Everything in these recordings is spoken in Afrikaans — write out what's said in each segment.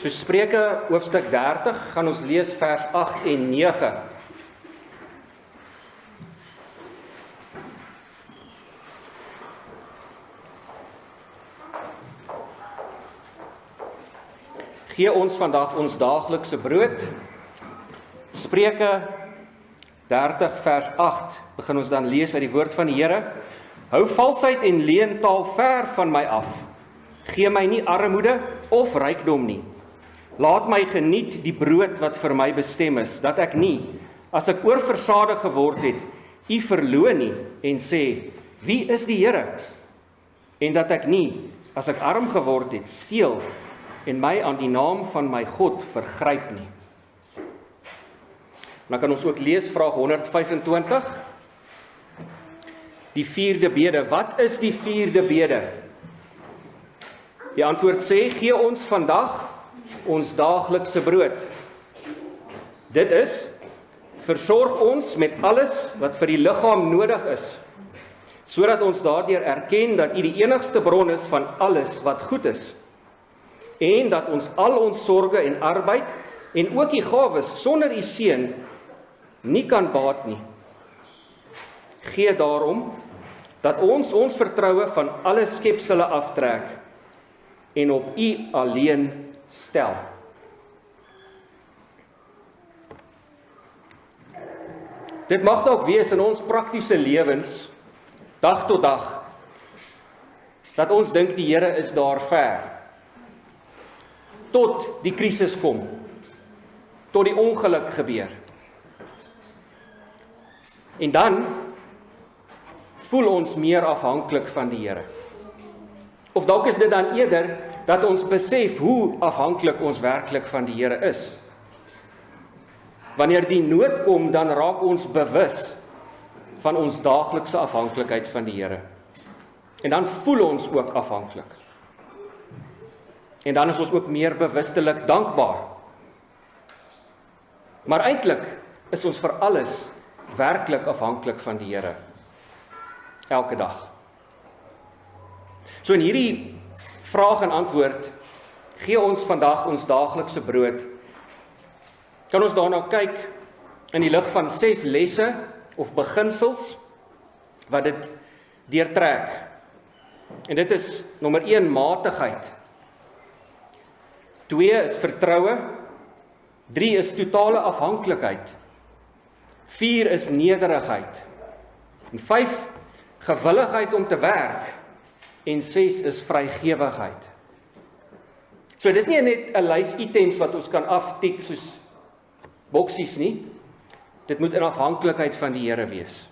So Spreuke hoofstuk 30 gaan ons lees vers 8 en 9. Gee ons vandag ons daaglikse brood. Spreuke 30 vers 8 begin ons dan lees uit die woord van die Here. Hou valsheid en leentaal ver van my af. Gee my nie armoede of rykdom nie. Laat my geniet die brood wat vir my bestem is, dat ek nie, as ek oorversadig geword het, u verloon nie en sê, wie is die Here? En dat ek nie, as ek arm geword het, steel en my aan die naam van my God vergryp nie. Dan kan ons ook lees vraag 125. Die 4de bede. Wat is die 4de bede? Die antwoord sê, gee ons vandag ons daaglikse brood. Dit is, versorg ons met alles wat vir die liggaam nodig is, sodat ons daardeur erken dat U die enigste bron is van alles wat goed is, en dat ons al ons sorge en arbeid, en ook die gawes sonder U seën, nie kan baat nie. Gee daarom, dat ons vertroue van alle skepsele aftrek, en op U alleen stel. Dit mag dalk wees in ons praktiese lewens, dag tot dag, dat ons dink die Here is daar ver, tot die krisis kom, tot die ongeluk gebeur. En dan voel ons meer afhanklik van die Here. Of dalk is dit dan eerder dat ons besef hoe afhanklik ons werklik van die Here is. Wanneer die nood kom, dan raak ons bewus van ons daaglikse afhanklikheid van die Here. En dan voel ons ook afhanklik. En dan is ons ook meer bewustelik dankbaar. Maar eintlik is ons vir alles werklik afhanklik van die Here. Elke dag. So in hierdie vraag en antwoord, gee ons vandag ons daaglikse brood. Kan ons daarna kyk in die lig van 6 lesse of beginsels wat dit deurtrek. En dit is nommer 1, matigheid. 2 is vertroue. 3 is totale afhanklikheid. 4 is nederigheid. En 5, gewilligheid om te werk. En 6 is vrygewigheid. So dis nie net 'n lys items wat ons kan aftik soos boksies nie. Dit moet in afhanklikheid van die Here wees.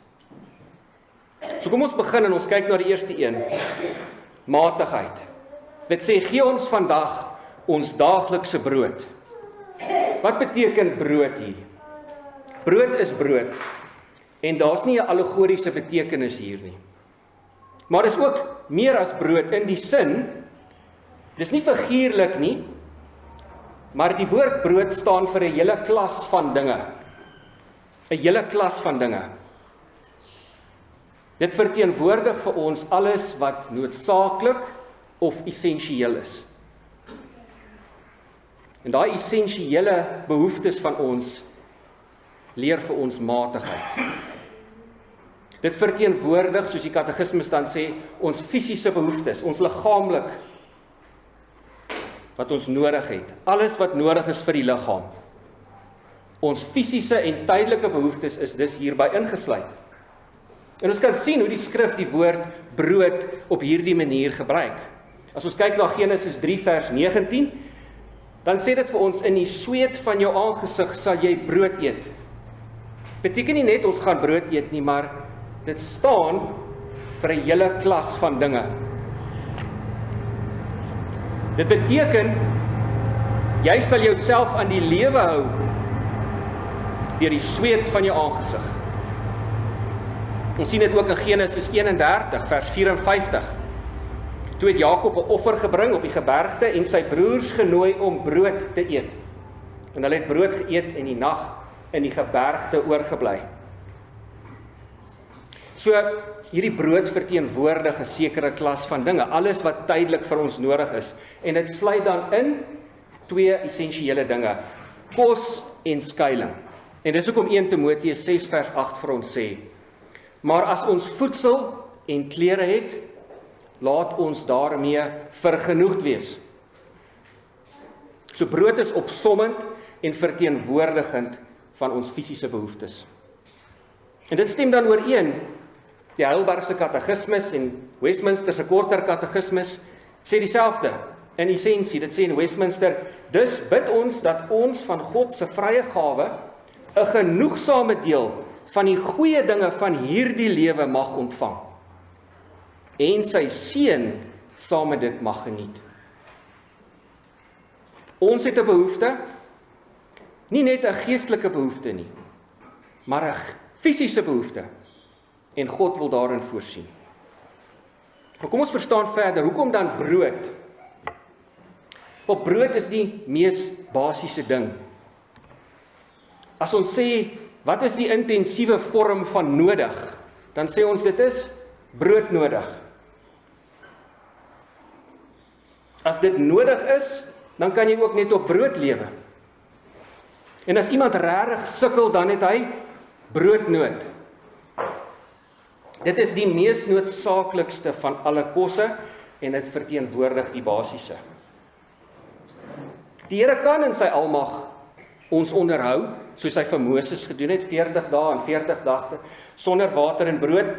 So kom ons begin en ons kyk na die eerste een. Matigheid. Dit sê, gee ons vandag ons daaglikse brood. Wat beteken brood hier? Brood is brood. En daar's nie 'n allegoriese betekenis hier nie. Maar dis ook meer as brood in die sin, dis nie figuurlik nie, maar die woord brood staan vir 'n hele klas van dinge. 'n hele klas van dinge. Dit verteenwoordig vir ons alles wat noodsaaklik of essensieel is. En daai essensiële behoeftes van ons leer vir ons matigheid. Dit verteenwoordig, soos die katekismes dan sê, ons fisiese behoeftes, ons liggaamlik wat ons nodig het. Alles wat nodig is vir die liggaam. Ons fisiese en tydelike behoeftes is dus hierby ingesluit. En ons kan sien hoe die skrif die woord brood op hierdie manier gebruik. As ons kyk na Genesis 3 vers 19, dan sê dit vir ons, in die sweet van jou aangesig sal jy brood eet. Beteken nie net ons gaan brood eet nie, maar dit staan vir 'n hele klas van dinge. Dit beteken, jy sal jouself aan die lewe hou deur die sweet van jou aangesig. Ons sien dit ook in Genesis 31 vers 54. Toe het Jakob 'n offer gebring op die gebergte en sy broers genooi om brood te eet. En hulle het brood geëet en die nag in die gebergte oorgebly. So hierdie brood verteenwoordig 'n sekere klas van dinge, alles wat tydelik vir ons nodig is. En dit sluit dan in twee essensiële dinge: kos en skuiling. En dis hoekom 1 Timoteus 6 vers 8 vir ons sê: maar as ons voedsel en klere het, laat ons daarmee vergenoegd wees. So brood is opsommend en verteenwoordigend van ons fisiese behoeftes. En dit stem dan ooreen. Die Heidelbergse Katekismus en Westminster se korter katekismus sê dieselfde. In essensie, dit sê in Westminster: dus bid ons dat ons van God se vrye gawe 'n genoegsame deel van die goeie dinge van hierdie lewe mag ontvang en sy seën saam met dit mag geniet. Ons het 'n behoefte, nie net 'n geestelike behoefte nie, maar 'n fisiese behoefte, en God wil daarin voorsien. Maar kom ons verstaan verder, hoekom dan brood? Op brood is die mees basiese ding. As ons sê, wat is die intensiewe vorm van nodig? Dan sê ons dit is brood nodig. As dit nodig is, dan kan jy ook net op brood lewe. En as iemand regtig sukkel, dan het hy broodnood. Dit is die mees noodsaaklikste van alle kosse en dit verteenwoordig die basiese. Die Here kan in sy almag ons onderhou, soos hy vir Moses gedoen het, 40 dae en 40 nagte, sonder water en brood.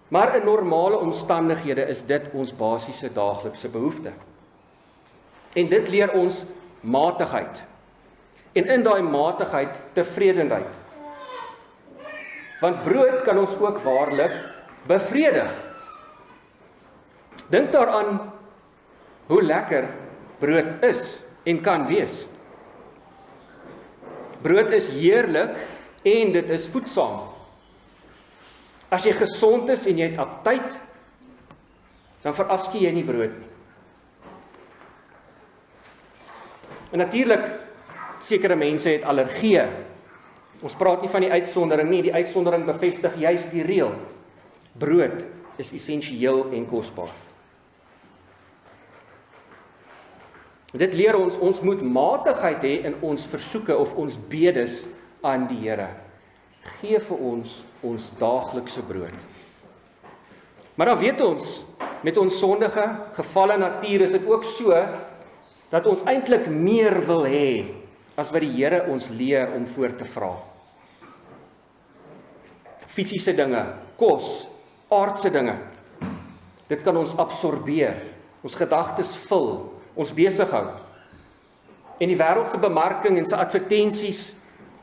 Maar in normale omstandighede is dit ons basiese daaglikse behoefte. En dit leer ons matigheid. En in daai matigheid tevredenheid. Want brood kan ons ook waarlik bevredig. Dink daaraan hoe lekker brood is en kan wees. Brood is heerlik en dit is voedsaam. As jy gesond is en jy het aptyt, dan verafskie jy nie brood nie. En natuurlik, sekere mense het allergieë. Ons praat nie van die uitsondering nie, die uitsondering bevestig juis die reël. Brood is essensieel en kosbaar. Dit leer ons moet matigheid hê in ons versoeke of ons bedes aan die Here. Gee vir ons daaglikse brood. Maar dan weet ons, met ons sondige, gefalle natuur is dit ook so, dat ons eintlik meer wil hê, as wat die Here ons leer om voor te vra. Fisiese dinge, kos, aardse dinge, dit kan ons absorbeer, ons gedagtes vul, ons besig hou. En die wêreldse bemarking en sy advertensies,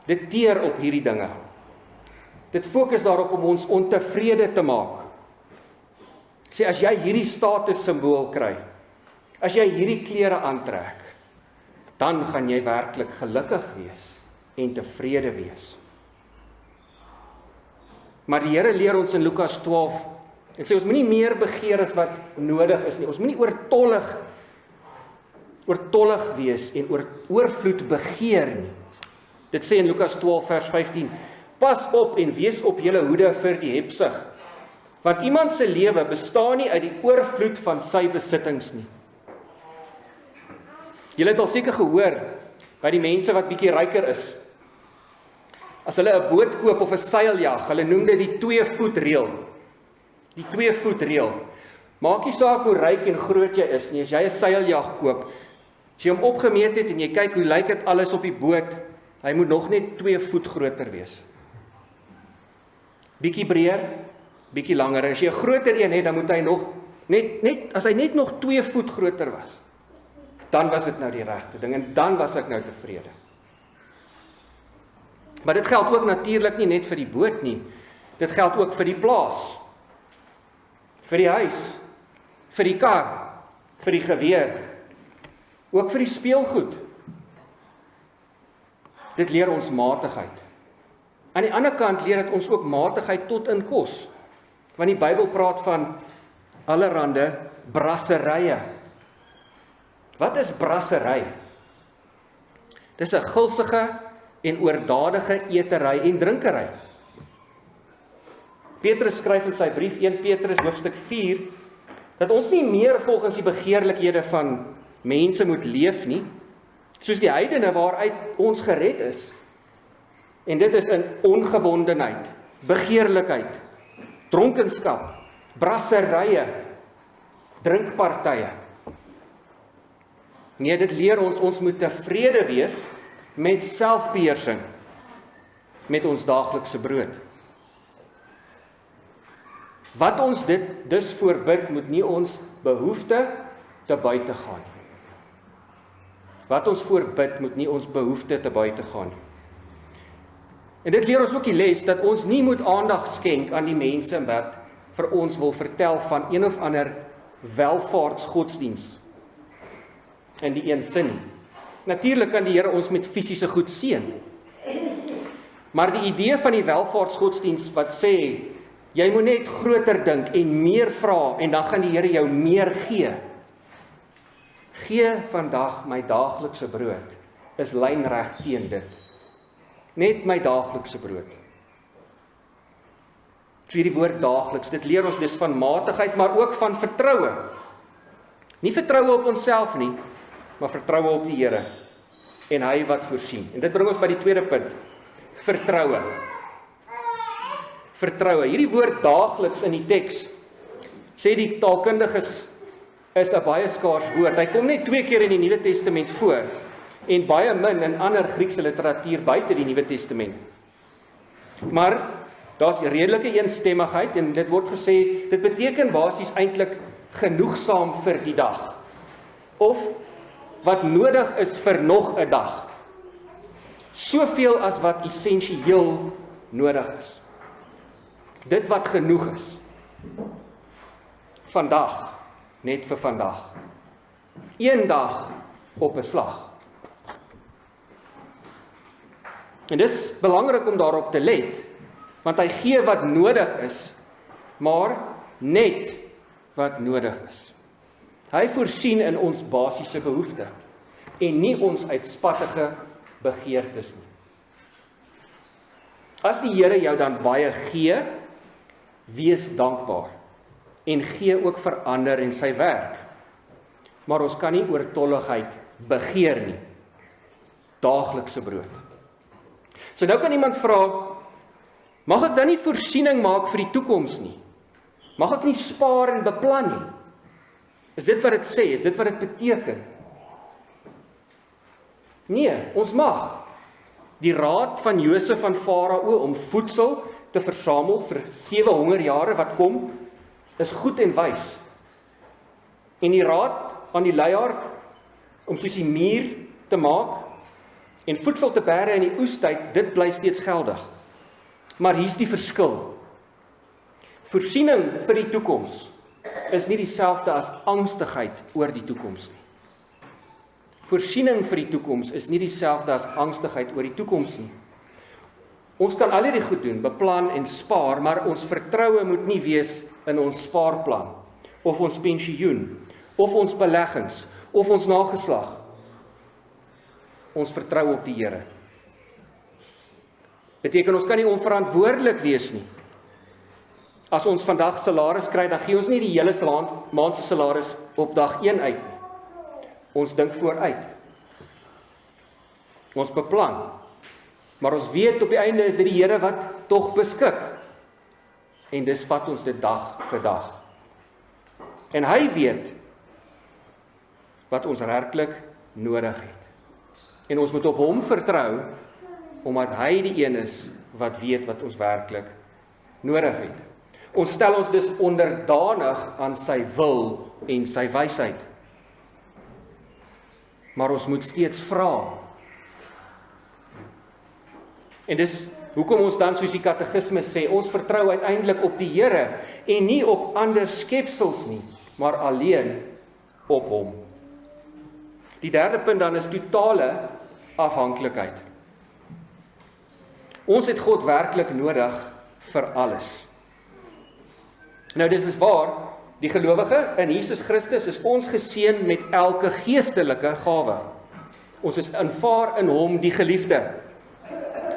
dit teer op hierdie dinge. Dit fokus daarop om ons ontevrede te maak. Sê, as jy hierdie status simbool kry, as jy hierdie klere aantrek, dan gaan jy werklik gelukkig wees en tevrede wees. Maar die Here leer ons in Lukas 12, en sê ons moenie meer begeer as wat nodig is nie. Ons moenie oortollig wees en oorvloed begeer nie. Dit sê in Lukas 12 vers 15, pas op en wees op julle hoede vir die hebsug, want iemand se lewe bestaan nie uit die oorvloed van sy besittings nie. Julle het al seker gehoor, by die mense wat bietjie ryker is, as hulle 'n boot koop of 'n seiljag, hulle noem dit die 2-voet reël. Die 2-voet reël. Maak nie saak hoe ryk en groot jy is nie, as jy 'n seiljag koop, as jy hom opgemeet het en jy kyk hoe lyk dit alles op die boot, hy moet nog net 2 voet groter wees. Bietjie breër, bietjie langer. As jy 'n groter een het, dan moet hy nog as hy net nog 2 voet groter was, dan was dit nou die regte ding en dan was ek nou tevrede. Maar dit geld ook natuurlik nie net vir die boot nie. Dit geld ook vir die plaas, vir die huis, vir die kar, vir die geweer, ook vir die speelgoed. Dit leer ons matigheid. Aan die ander kant leer dit ons ook matigheid tot in kos. Want die Bybel praat van allerhande brasserye. Wat is brassery? Dis 'n gulsige en oordadige etery en drinkery. Petrus skryf in sy brief 1 Petrus hoofstuk 4 dat ons nie meer volgens die begeerlikhede van mense moet leef nie, soos die heidene waaruit ons gered is. En dit is in ongebondenheid, begeerlikheid, dronkenskap, brasserye, drinkpartye. Nee, dit leer ons moet tevrede wees met selfbeheersing, met ons daaglikse brood. Wat ons dit dus voorbid, moet nie ons behoefte te buite gaan. Wat ons voorbid, moet nie ons behoefte te buite gaan. En dit leer ons ook die les, dat ons nie moet aandag skenk aan die mense wat vir ons wil vertel van een of ander welvaartsgodsdiens in die een sin nie. Natuurlik kan die Here ons met fisiese goed seën. Maar die idee van die welvaartsgodsdiens wat sê, jy moet net groter dink en meer vra en dan gaan die Here jou meer gee. Gee vandag my daaglikse brood, is lynreg teen dit. Net my daaglikse brood. So hierdie woord daagliks, dit leer ons dus van matigheid, maar ook van vertroue. Nie vertroue op onsself nie, maar vertroue op die Here en hy wat voorsien. En dit bring ons by die tweede punt, vertroue. Vertroue. Hierdie woord daagliks in die teks, sê die taalkundiges, is 'n baie skaars woord. Hy kom net 2 keer in die Nuwe Testament voor en baie min in ander Griekse literatuur buite die Nuwe Testament. Maar daar's 'n redelike eensstemmigheid en dit word gesê, dit beteken basies eintlik genoegsaam vir die dag. Of wat nodig is vir nog 'n dag. Soveel as wat essensieel nodig is. Dit wat genoeg is. Vandag, net vir vandag. Een dag op 'n slag. En dis belangrik om daarop te let, want hy gee wat nodig is, maar net wat nodig is. Hy voorsien in ons basiese behoeftes en nie ons uitspattige begeertes nie. As die Here jou dan baie gee, wees dankbaar en gee ook vir ander en sy werk. Maar ons kan nie oortolligheid begeer nie. Daaglikse brood. So nou kan iemand vra, mag ek dan nie voorsiening maak vir die toekoms nie? Mag ek nie spaar en beplan nie? Is dit wat dit sê? Is dit wat dit beteken? Nee, ons mag. Die raad van Josef van Farao om voedsel te versamel vir 7 hongerjare wat kom, is goed en wys. En die raad aan die leiaard om soos die muur te maak en voedsel te bære in die oestyd, dit bly steeds geldig. Maar hier's die verskil. Voorsiening vir die toekoms is nie dieselfde as angstigheid oor die toekoms nie. Voorsiening vir die toekoms is nie dieselfde as angstigheid oor die toekoms nie. Ons kan al hierdie goed doen, beplan en spaar, maar ons vertroue moet nie wees in ons spaarplan, of ons pensioen, of ons beleggings, of ons nageslag. Ons vertrou op die Here. Beteken ons kan nie onverantwoordelik wees nie. As ons vandag salaris kry, dan gee ons nie die hele maand se salaris op dag 1 uit nie. Ons dink vooruit. Ons beplan. Maar ons weet op die einde is dit die Here wat tog beskik. En dis vat ons dit dag vir dag. En hy weet wat ons werklik nodig het. En ons moet op hom vertrou, omdat hy die een is wat weet wat ons werklik nodig het. Ons stel ons dus onderdanig aan sy wil en sy wysheid. Maar ons moet steeds vra. En dis hoekom ons dan soos die katekismes sê, ons vertrou uiteindelik op die Here en nie op ander skepsels nie, maar alleen op hom. Die derde punt dan is totale afhanklikheid. Ons het God werklik nodig vir alles. Nou dis is waar, die gelowige in Jesus Christus is ons geseën met elke geestelike gawe. Ons is aanvaar in hom die geliefde.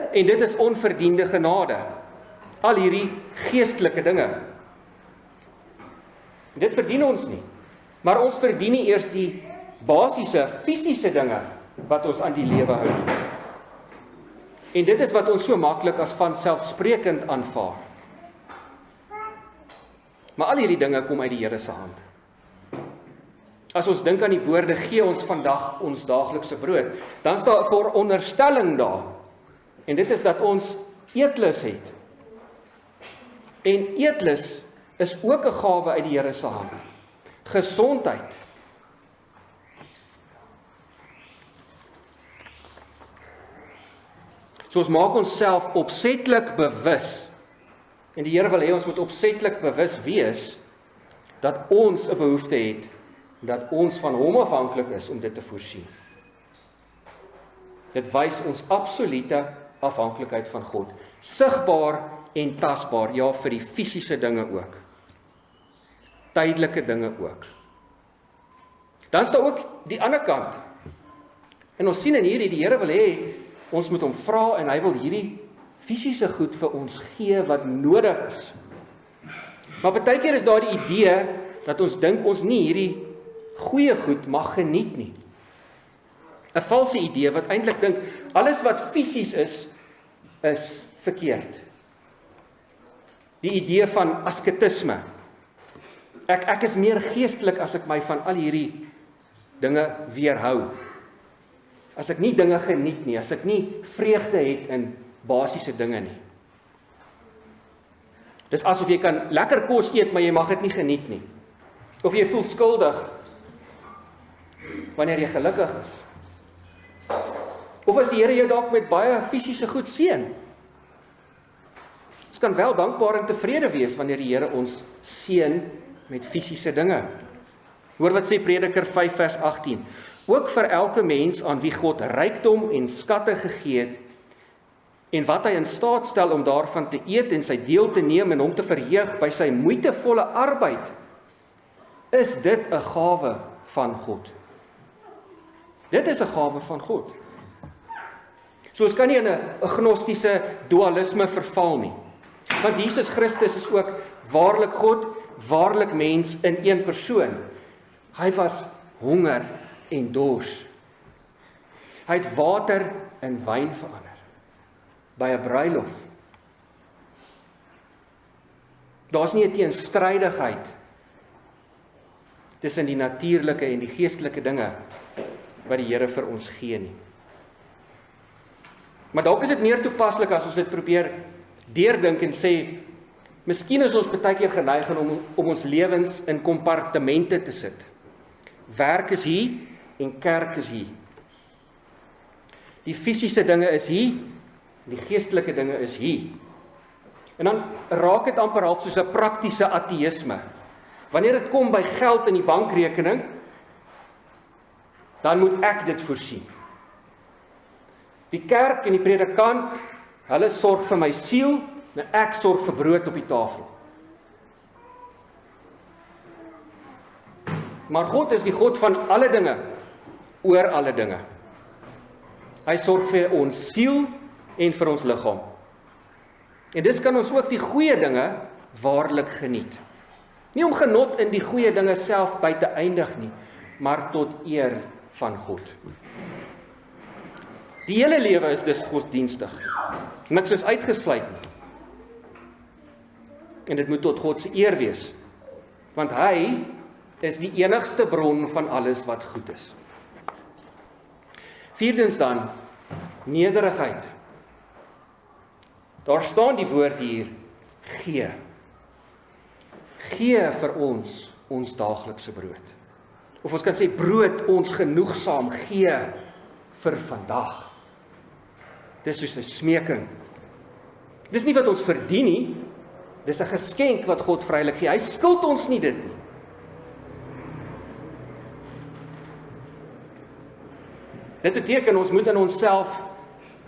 En dit is onverdiende genade. Al hierdie geestelike dinge. Dit verdien ons nie. Maar ons verdien nie eers die basiese fisiese dinge wat ons aan die lewe hou nie. En dit is wat ons so maklik as vanselfsprekend aanvaar. Maar al hierdie dinge kom uit die Here se hand. As ons dink aan die woorde, gee ons vandag ons daaglikse brood, dan staan 'n veronderstelling daar. En dit is dat ons eetlus het. En eetlus is ook 'n gawe uit die Here se hand. Gesondheid. So ons maak onsself opsetlik bewus. En die Here wil hê ons moet opsetlik bewus wees dat ons 'n behoefte het, dat ons van hom afhanklik is om dit te voorsien. Dit wys ons absolute afhanklikheid van God. Sigbaar en tasbaar, ja, vir die fisiese dinge ook. Tydelike dinge ook. Dan is daar ook die ander kant. En ons sien in hierdie, die Here wil hê, ons moet hom vra en hy wil hierdie fisiese goed vir ons gee wat nodig is. Maar baie keer is daar die idee dat ons dink ons nie hierdie goeie goed mag geniet nie. 'n Valse idee wat eintlik dink alles wat fisies is verkeerd. Die idee van asketisme. Ek is meer geestelik as ek my van al hierdie dinge weerhou. As ek nie dinge geniet nie, as ek nie vreugde het in basiese dinge nie. Dis asof jy kan lekker kos eet, maar jy mag dit nie geniet nie. Of jy voel skuldig wanneer jy gelukkig is. Of as die Here jou dalk met baie fisiese goed seën. Ons kan wel dankbaar en tevrede wees wanneer die Here ons seën met fisiese dinge. Hoor wat sê Prediker 5 vers 18. Ook vir elke mens aan wie God rykdom en skatte gegee het, en wat hy in staat stel om daarvan te eet en sy deel te neem en hom te verheug by sy moeitevolle arbeid, is dit 'n gawe van God. Dit is 'n gawe van God. So ons kan nie in 'n gnostiese dualisme verval nie. Want Jesus Christus is ook waarlik God, waarlik mens in een persoon. Hy was honger en dors. Hy het water in wyn verander by 'n bruilof. Daar's nie 'n teenstrydigheid tussen die natuurlike en die geestelike dinge wat die Here vir ons gee nie. Maar dalk is dit meer toepaslik as ons dit probeer deurdink en sê, miskien is ons baie keer geneig om ons lewens in kompartemente te sit. Werk is hier en kerk is hier. Die fisiese dinge is hier, die geestelike dinge is hier. En dan raak dit amper half soos 'n praktiese ateïsme. Wanneer dit kom by geld in die bankrekening, dan moet ek dit voorsien. Die kerk en die predikant, hulle sorg vir my siel, en ek sorg vir brood op die tafel. Maar God is die God van alle dinge, oor alle dinge. Hy sorg vir ons siel en vir ons liggaam. En dis kan ons ook die goeie dinge waarlik geniet. Nie om genot in die goeie dinge self by te eindig nie, maar tot eer van God. Die hele lewe is dus godsdienstig. Niks is uitgesluit nie. En dit moet tot God se eer wees. Want hy is die enigste bron van alles wat goed is. Vierdens dan, nederigheid. Daar staan die woord hier, gee. Gee vir ons daaglikse brood. Of ons kan sê, brood ons genoegsaam gee vir vandag. Dis soos 'n smeking. Dis nie wat ons verdien nie, dis 'n geskenk wat God vrylik gee. Hy skuld ons nie dit nie. Dit beteken ons moet in onsself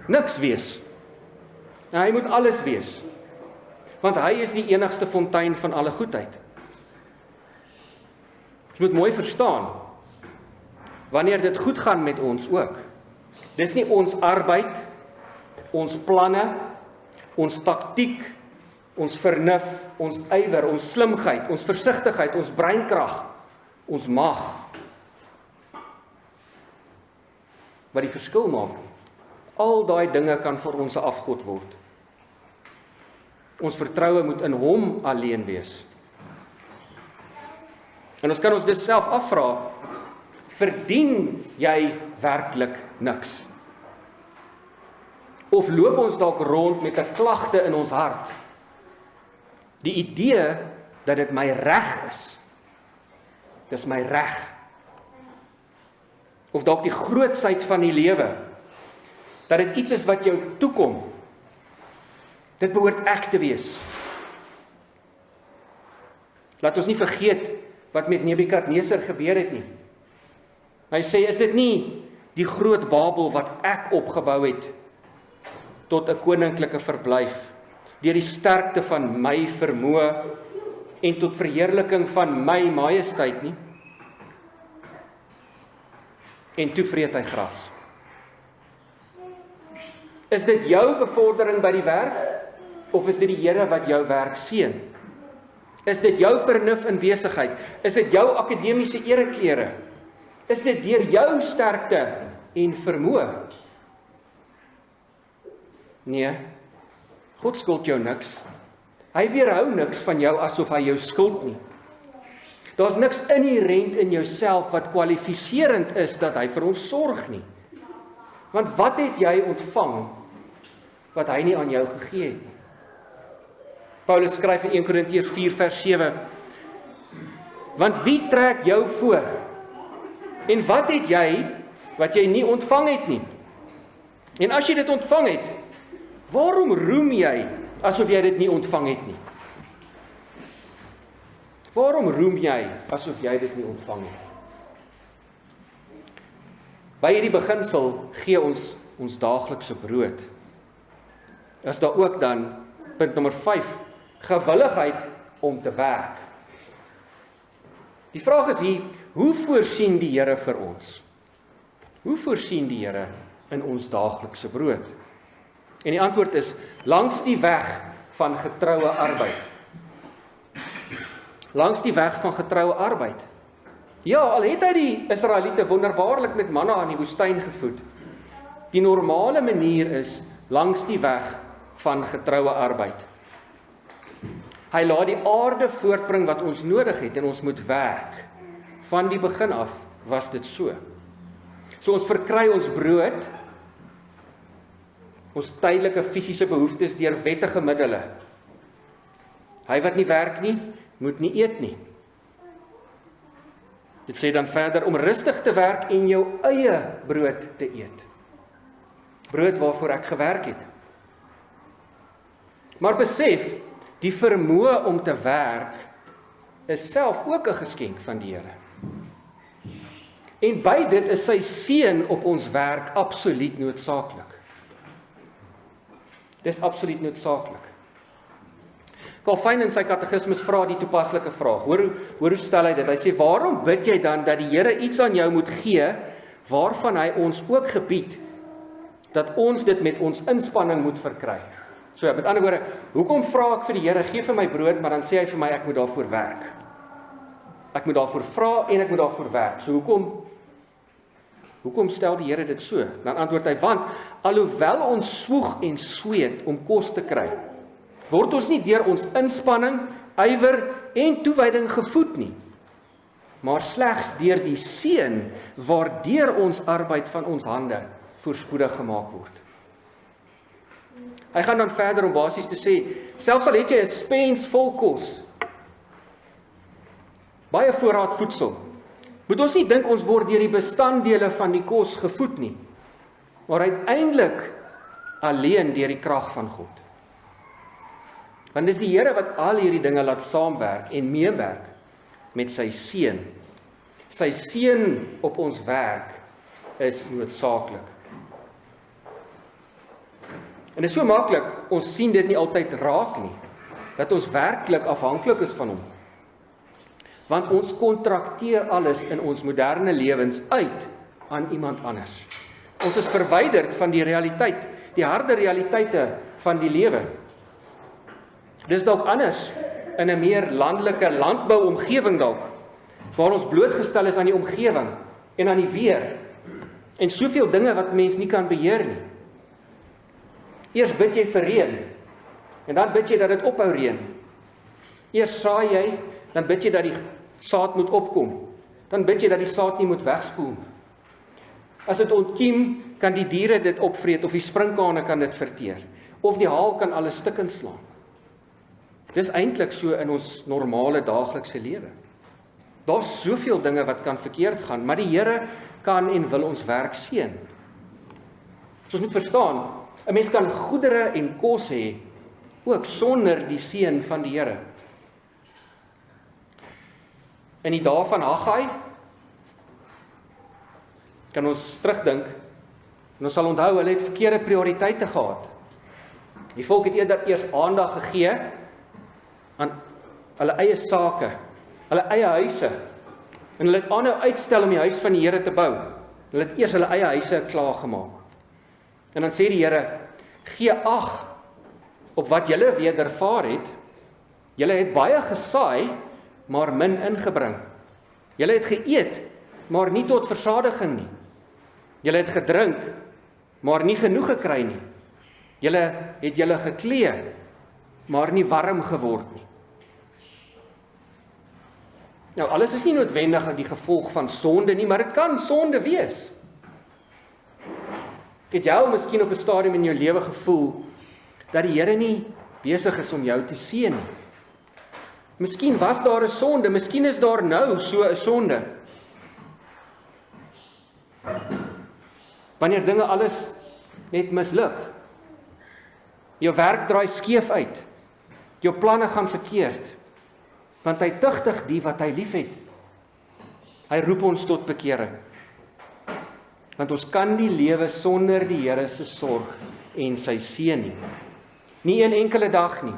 niks wees. Nou, hy moet alles wees. Want hy is die enigste fontein van alle goedheid. Ons moet mooi verstaan, wanneer dit goed gaan met ons ook. Dis nie ons arbeid, ons planne, ons taktiek, ons vernuf, ons ywer, ons slimheid, ons versigtigheid, ons breinkrag, ons mag. wat die verskil maak. Al daai dinge kan vir ons 'n afgod word. Ons vertroue moet in hom alleen wees. En ons kan ons dus self afvra, verdien jy werklik niks? Of loop ons dalk rond met 'n klagte in ons hart? Die idee dat dit my reg is. Dis my reg. Of dalk die grootsheid van die lewe, dat dit iets is wat jou toekom. Dit behoort ek te wees. Laat ons nie vergeet wat met Nebukadneser gebeur het nie. Hy sê, is dit nie die groot Babel wat ek opgebou het tot 'n koninklike verblyf, deur die sterkte van my vermoë en tot verheerliking van my majesteit nie? En toe vreet hy gras. Is dit jou bevordering by die werk, of is dit die Here wat jou werk seën? Is dit jou vernuf in besigheid? Is dit jou akademiese ereklere? Is dit deur jou sterkte en vermoë? Nee, God skuld jou niks. Hy weerhou niks van jou asof hy jou skuld nie. Daar's niks inherent in jouself wat kwalifiserend is dat hy vir ons sorg nie. Want wat het jy ontvang wat hy nie aan jou gegee het nie? Paulus skryf in 1 Korintiërs 4 vers 7, want wie trek jou voor? En wat het jy wat jy nie ontvang het nie? En as jy dit ontvang het, waarom roem jy asof jy dit nie ontvang het nie? Waarom roem jy asof jy dit nie ontvang het? By hierdie beginsel gee ons daaglikse brood. Is daar ook dan, punt nommer 5, gewilligheid om te werk. Die vraag is hier, hoe voorsien die Here vir ons? Hoe voorsien die Here in ons daaglikse brood? En die antwoord is, langs die weg van getroue arbeid. Langs die weg van getroue arbeid. Ja, al het hy die Israeliete wonderbaarlik met manna in die woestyn gevoed. Die normale manier is langs die weg van getroue arbeid. Hy laat die aarde voortbring wat ons nodig het en ons moet werk. Van die begin af was dit so. So ons verkry ons brood, ons tydelike fisiese behoeftes deur wettige middele. Hy wat nie werk nie, moet nie eet nie. Dit sê dan verder om rustig te werk en jou eie brood te eet. Brood waarvoor ek gewerk het. Maar besef, die vermoë om te werk is self ook 'n geskenk van die Here. En by dit is sy seën op ons werk absoluut noodsaaklik. Dis absoluut noodsaaklik. Calvin in sy katekismus vra die toepaslike vraag. Hoor hoe stel hy dit? Hy sê, waarom bid jy dan dat die Here iets aan jou moet gee, waarvan hy ons ook gebied, dat ons dit met ons inspanning moet verkry? So, met ander woorde, hoekom vra ek vir die Here, gee vir my brood, maar dan sê hy vir my, ek moet daarvoor werk. Ek moet daarvoor vra en ek moet daarvoor werk. So, hoekom stel die Here dit so? Dan antwoord hy, want, alhoewel ons swoeg en sweet om kos te kry, word ons nie deur ons inspanning, ywer en toewyding gevoed nie, maar slegs deur die seën waardeur ons arbeid van ons hande voorspoedig gemaak word. Hy gaan dan verder om basies te sê, selfs al het jy 'n spens vol kos, baie voorraad voedsel, moet ons nie dink ons word deur die bestanddele van die kos gevoed nie, maar uiteindelik alleen deur die krag van God. Want dis die Here wat al hierdie dinge laat saamwerk en meewerk met sy seën. Sy seën op ons werk is noodsaaklik. En dit is so maklik, ons sien dit nie altyd raak nie, dat ons werklik afhanklik is van hom. Want ons kontrakteer alles in ons moderne lewens uit aan iemand anders. Ons is verwyderd van die realiteit, die harde realiteite van die lewe. Dis dalk anders in 'n meer landelike landbouomgewing dalk, waar ons blootgestel is aan die omgewing en aan die weer. En soveel dinge wat mens nie kan beheer nie. Eers bid jy vir reën, en dan bid jy dat dit ophou reën. Eers saai jy, dan bid jy dat die saad moet opkom. Dan bid jy dat die saad nie moet wegspoel. As dit ontkiem, kan die diere dit opvreet, of die sprinkane kan dit verteer, of die haal kan alles stukkend slaan. Dis eintlik so in ons normale daaglikse lewe. Daar's soveel dinge wat kan verkeerd gaan, maar die Here kan en wil ons werk seën. So ons moet verstaan, 'n mens kan goedere en kos hê, ook sonder die seën van die Here. In die dae van Haggai kan ons terugdink, en ons sal onthou, hulle het verkeerde prioriteite gehad. Die volk het eerder eers aandag gegee aan hulle eie sake, hulle eie huise, en hulle het aanhou uitstel om die huis van die Here te bou. Hulle het eers hulle eie huise klaar gemaak. En dan sê die Here, gee ag op wat julle wedervaar het. Julle het baie gesaai, maar min ingebring. Julle het geëet, maar nie tot versadiging nie. Julle het gedrink, maar nie genoeg gekry nie. Julle het julle geklee, maar nie warm geword nie. Nou, alles is nie noodwendig die gevolg van sonde nie, maar dit kan sonde wees. Het jy al miskien op 'n stadium in jou lewe gevoel dat die Here nie besig is om jou te seën nie? Miskien was daar 'n sonde, miskien is daar nou so 'n sonde. Wanneer dinge alles net misluk. Jou werk draai skeef uit. Jou planne gaan verkeerd. Want hy tugtig die wat hy liefhet. Hy roep ons tot bekering. Want ons kan nie lewe sonder die Here se sorg en sy seën nie. Nie een enkele dag nie.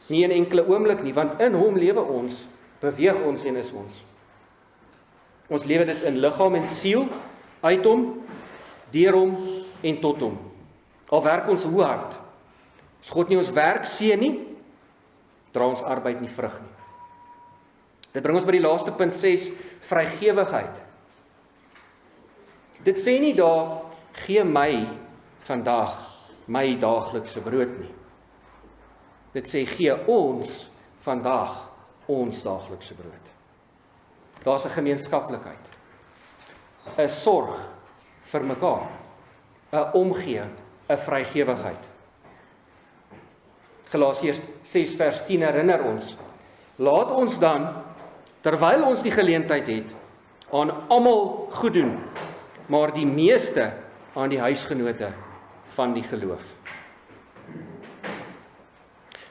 Nie een enkele oomblik nie, want in hom lewe ons, beweeg ons en is ons. Ons lewe dus in liggaam en siel, uit hom, deur hom en tot hom. Al werk ons hoe hard. As God nie ons werk seën nie, dra ons arbeid nie vrug nie. Dit bring ons by die laaste punt 6, vrygewigheid. Dit sê nie daar, gee my vandag my daaglikse brood nie. Dit sê, gee ons vandag ons daaglikse brood. Daar's 'n gemeenskaplikheid, 'n sorg vir mekaar, 'n omgee, 'n vrygewigheid. Galasiërs 6 vers 10 herinner ons, laat ons dan, terwyl ons die geleentheid het, aan almal goed doen, maar die meeste aan die huisgenote van die geloof.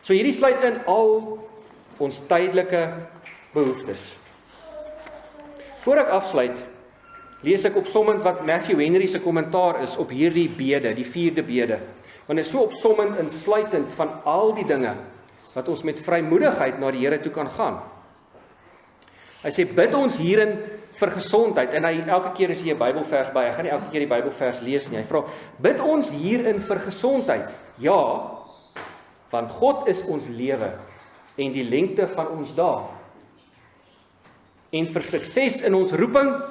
So hierdie sluit in al ons tydelike behoeftes. Voor ek afsluit, lees ek opsommend wat Matthew Henry se kommentaar is op hierdie bede, die 4de bede. Want dit is so opsommend insluitend van al die dinge wat ons met vrymoedigheid na die Here toe kan gaan. Hy sê, bid ons hierin vir gesondheid, en hy elke keer as jy 'n Bybelvers by, hy gaan nie elke keer die Bybelvers lees nie, hy vra, bid ons hierin vir gesondheid, ja, want God is ons lewe, en die lengte van ons dae, en vir sukses in ons roeping,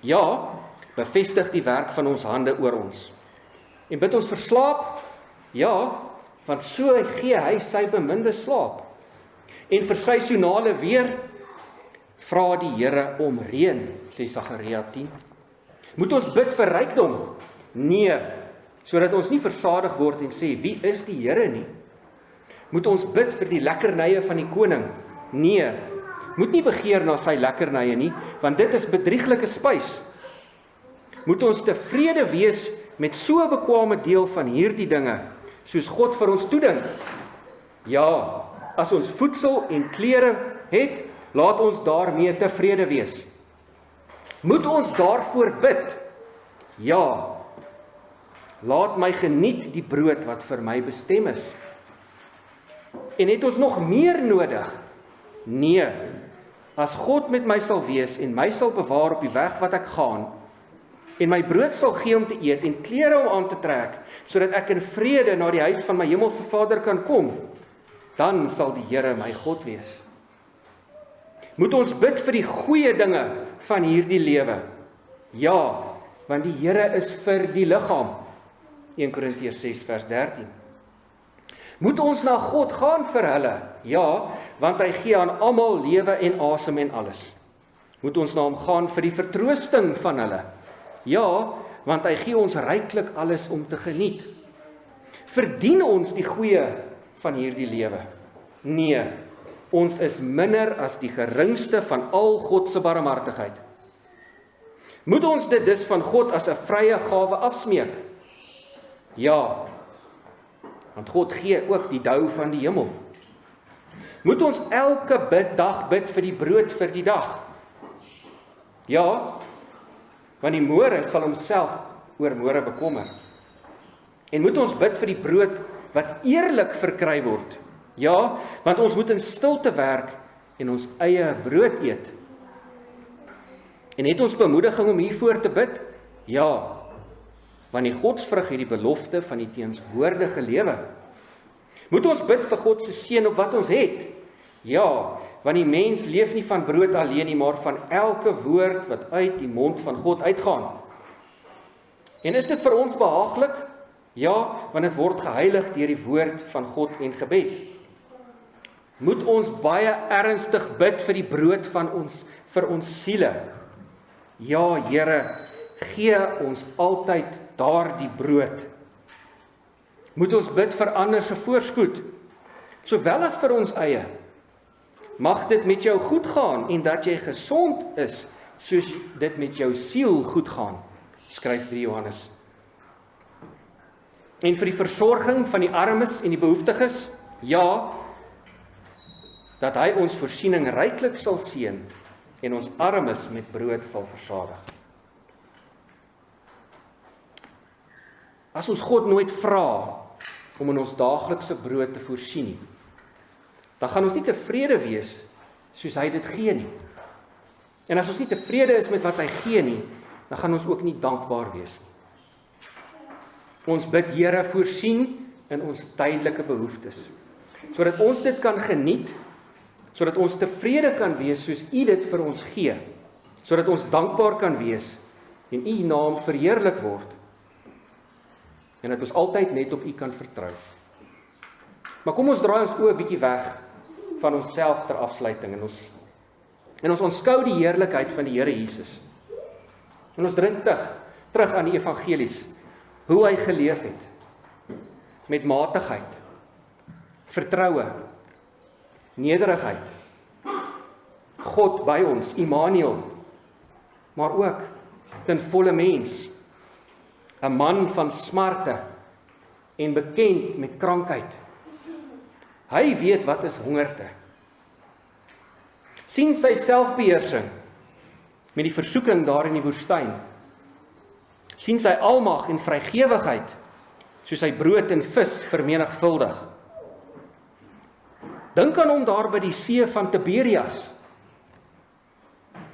ja, bevestig die werk van ons hande oor ons, en bid ons vir slaap, ja, want so gee hy sy beminde slaap, en vir seisonale weer, vra die Here om reën, sê Sagaria 10. Moet ons bid vir rykdom? Nee, sodat ons nie versadig word en sê, wie is die Here nie? Moet ons bid vir die lekkernye van die koning? Nee, moet nie begeer na sy lekkernye nie, want dit is bedrieglike spys. Moet ons tevrede wees met so 'n bekwame deel van hierdie dinge, soos God vir ons toedink? Ja, as ons voedsel en klere het, laat ons daarmee tevrede wees. Moet ons daarvoor bid? Ja. Laat my geniet die brood wat vir my bestem is. En het ons nog meer nodig? Nee. As God met my sal wees en my sal bewaar op die weg wat ek gaan, en my brood sal gee om te eet en klere om aan te trek, sodat ek in vrede na die huis van my hemelse Vader kan kom, dan sal die Here my God wees. Moet ons bid vir die goeie dinge van hierdie lewe? Ja, want die Here is vir die liggaam. 1 Korintiërs 6 vers 13. Moet ons na God gaan vir hulle? Ja, want hy gee aan almal lewe en asem en alles. Moet ons na hom gaan vir die vertroosting van hulle? Ja, want hy gee ons ryklik alles om te geniet. Verdien ons die goeie van hierdie lewe? Nee, ons is minder as die geringste van al God se barmhartigheid. Moet ons dit dus van God as 'n vrye gawe afsmeek? Ja, want God gee ook die dou van die hemel. Moet ons elke dag bid vir die brood vir die dag? Ja, want die môre sal homself oor môre bekommer. En moet ons bid vir die brood wat eerlik verkry word? Ja, want ons moet in stilte werk en ons eie brood eet. En het ons bemoediging om hiervoor te bid? Ja, want die godsvrug het die belofte van die teenswoordige lewe. Moet ons bid vir God se seën op wat ons het? Ja, want die mens leef nie van brood alleen nie, maar van elke woord wat uit die mond van God uitgaan. En is dit vir ons behaaglik? Ja, want dit word geheilig deur die woord van God en gebed. Moet ons baie ernstig bid vir die brood van ons, vir ons siele? Ja, Here, gee ons altyd daardie brood. Moet ons bid vir ander se voorspoed, sowel as vir ons eie? Mag dit met jou goed gaan en dat jy gesond is, soos dit met jou siel goed gaan, skryf 3 Johannes. En vir die versorging van die armes en die behoeftiges, ja, dat hy ons voorsiening ryklik sal seën en ons armes met brood sal versadig. As ons God nooit vra om in ons daaglikse brood te voorsien nie, dan gaan ons nie tevrede wees soos hy dit gee nie. En as ons nie tevrede is met wat hy gee nie, dan gaan ons ook nie dankbaar wees nie. Ons bid, Here, voorsien in ons tydelike behoeftes, sodat ons dit kan geniet, sodat ons tevrede kan wees soos U dit vir ons gee, sodat ons dankbaar kan wees en U naam verheerlik word, en dat ons altyd net op U kan vertrou. Maar kom ons draai ons oë 'n bietjie weg van onsself ter afsluiting en ons aanskou die heerlikheid van die Here Jesus. En ons dink terug aan die evangelies, hoe hy geleef het, met matigheid, vertroue, nederigheid, God by ons, Immanuel, maar ook ten volle mens, 'n man van smarte en bekend met krankheid. Hy weet wat is hongerte. Sien sy selfbeheersing met die versoeking daar in die woestyn. Sien sy almag en vrygewigheid soos hy brood en vis vermenigvuldig. Dink aan hom daar by die see van Tiberias.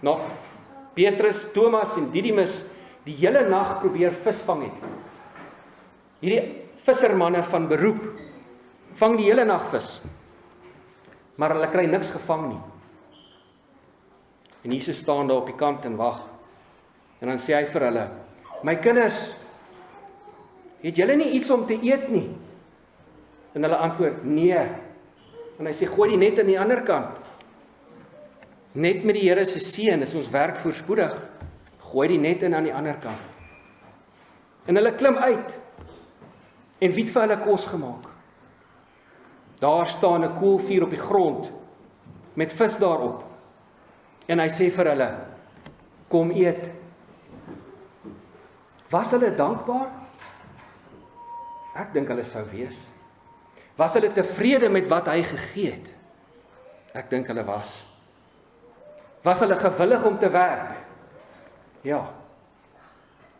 Nog Petrus, Thomas en Didimus die hele nag probeer visvang het. Hierdie vissermanne van beroep vang die hele nag vis, maar hulle kry niks gevang nie. En Jesus staan daar op die kant en wag. En dan sê hy vir hulle, my kinders, het julle nie iets om te eet nie? En hulle antwoord, nee. En hy sê, gooi die net aan die ander kant. Net met die Here se seën is ons werk voorspoedig. Gooi die net in aan die ander kant. En hulle klim uit. En wie het vir hulle kos gemaak? Daar staan 'n koelvuur op die grond, met vis daarop. En hy sê vir hulle, kom eet. Was hulle dankbaar? Ek dink hulle sou wees. Was hulle tevrede met wat hy gegee het? Ek dink hulle was. Was hulle gewillig om te werk? Ja.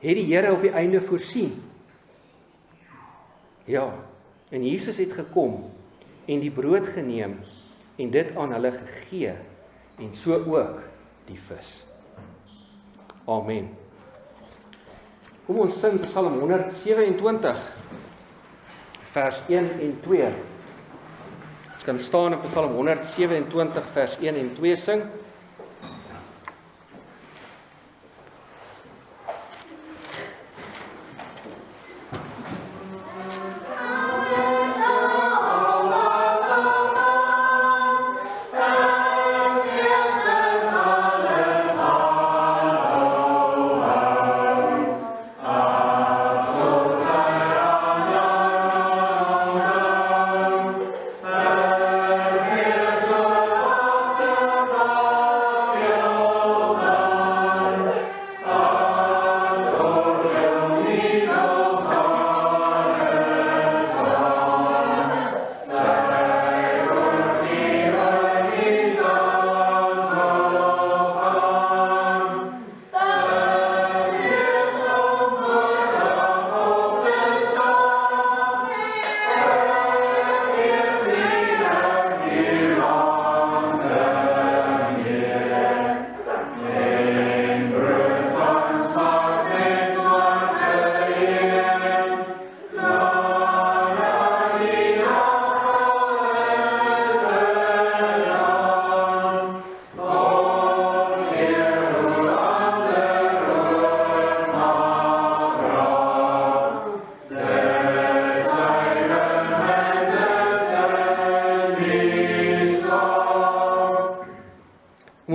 Het die Here op die einde voorsien? Ja. En Jesus het gekom en die brood geneem en dit aan hulle gegee en so ook die vis. Amen. Kom ons sing Psalm 127 vers 1 en 2. Ons kan staan op Psalm 127 vers 1 en 2 sing.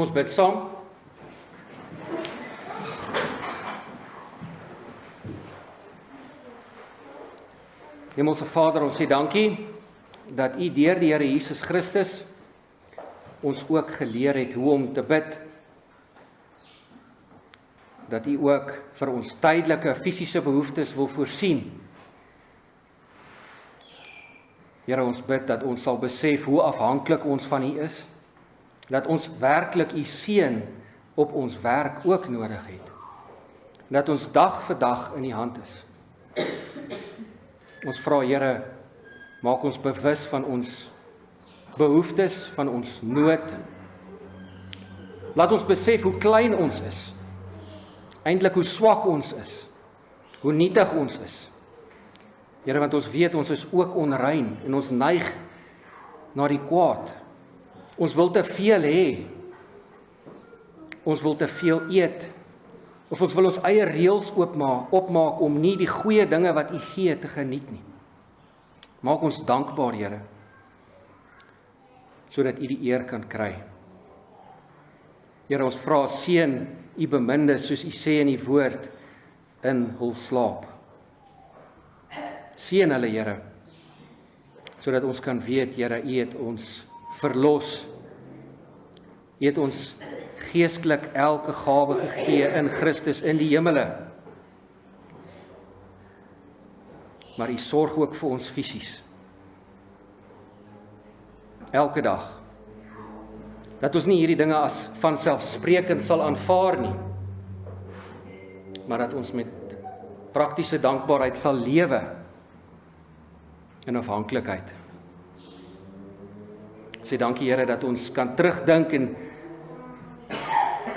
Kom ons bid saam. Hemelse Vader, ons sê dankie dat U deur die Here Jesus Christus ons ook geleer het hoe om te bid. Dat U ook vir ons tydelike fisiese behoeftes wil voorsien. Here, ons bid dat ons sal besef hoe afhanklik ons van U is. Dat ons werklik U seën op ons werk ook nodig het. Dat ons dag vir dag in U hand is. Ons vra, Here, maak ons bewus van ons behoeftes, van ons nood. Laat ons besef hoe klein ons is. Eintlik hoe swak ons is. Hoe nietig ons is. Here, want ons weet ons is ook onrein en ons neig na die kwaad. Ons wil te veel hê. Ons wil te veel eet. Of ons wil ons eie reëls opmaak om nie die goeie dinge wat U gee te geniet nie. Maak ons dankbaar, Here, sodat U die eer kan kry. Here, ons vra, seën U beminde, soos U sê in U woord, in hul slaap. Seën hulle, Here, sodat ons kan weet, Here, U het ons verlos. U het ons geestelik elke gawe gegee in Christus in die hemele. Maar U sorg ook vir ons fisies. Elke dag. Dat ons nie hierdie dinge as vanselfsprekend sal aanvaar nie, maar dat ons met praktiese dankbaarheid sal lewe in afhanklikheid. Sê dankie, Here, dat ons kan terugdink en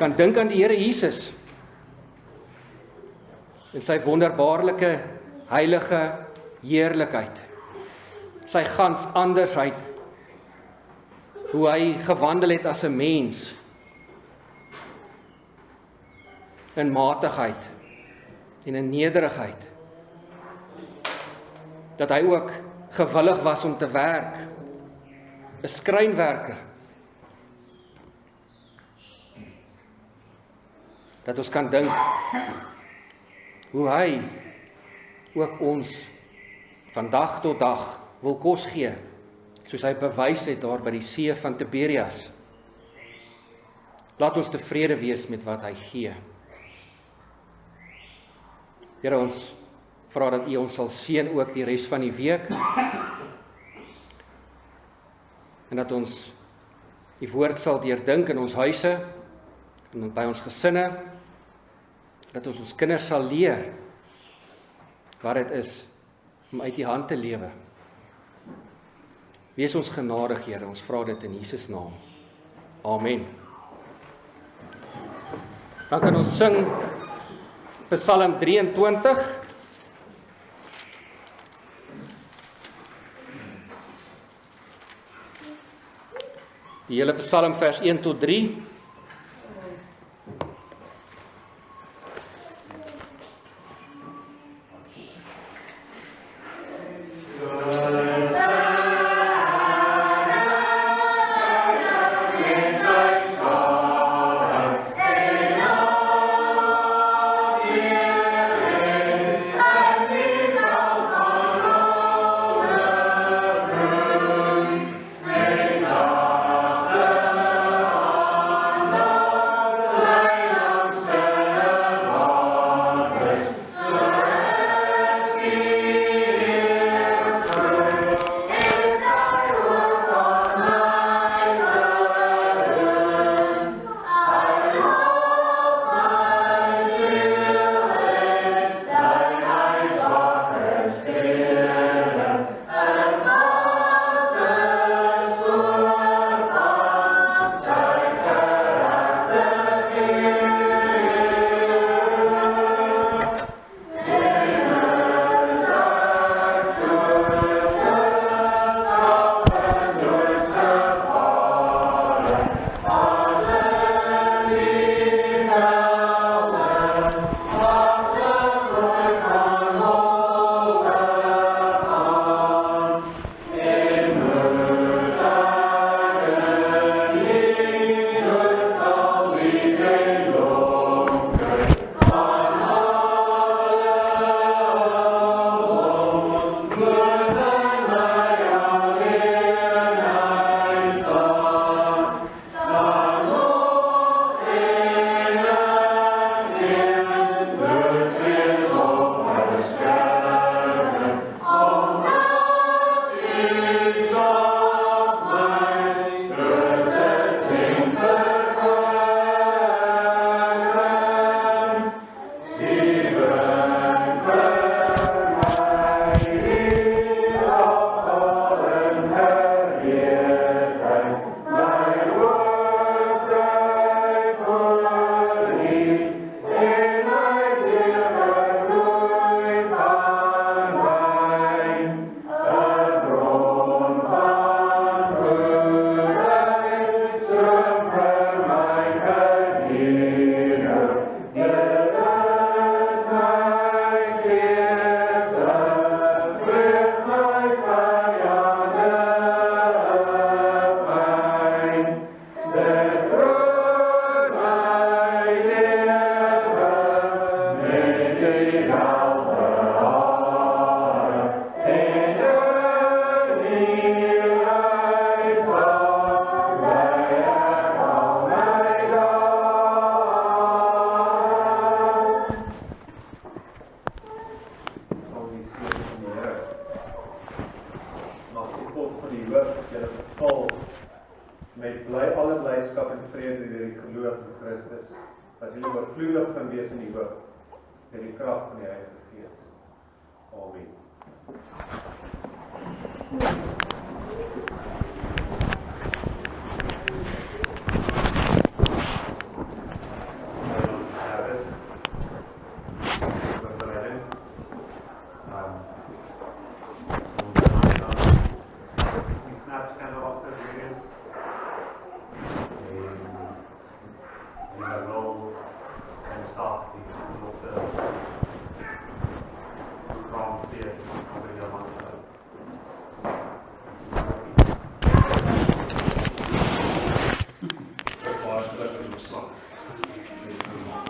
kan dink aan die Here Jesus en sy wonderbaarlike, heilige heerlikheid, sy gans andersheid, hoe hy gewandel het as 'n mens, in matigheid en in nederigheid, dat hy ook gewillig was om te werk, 'n skrynwerker, dat ons kan dink hoe hy ook ons van dag tot dag wil kos gee, soos hy bewys het daar by die see van Tiberias. Laat ons tevrede wees met wat hy gee. Here, ons vra dat U ons sal seën ook die res van die week, en dat ons die woord sal deurdink in ons huise, en by ons gesinne, dat ons kinders sal leer wat dit is om uit U hand te lewe. Wees ons genadig, Here, ons vra dit in Jesus naam. Amen. Dan kan ons sing Psalm 23. Die hele Psalm vers 1 tot 3. woord wat julle vervul met alle blydskap en vrede deur die geloof in Christus. Dat julle oorvloedig gaan wees in die hoop deur die krag van die Heilige Gees. Amen.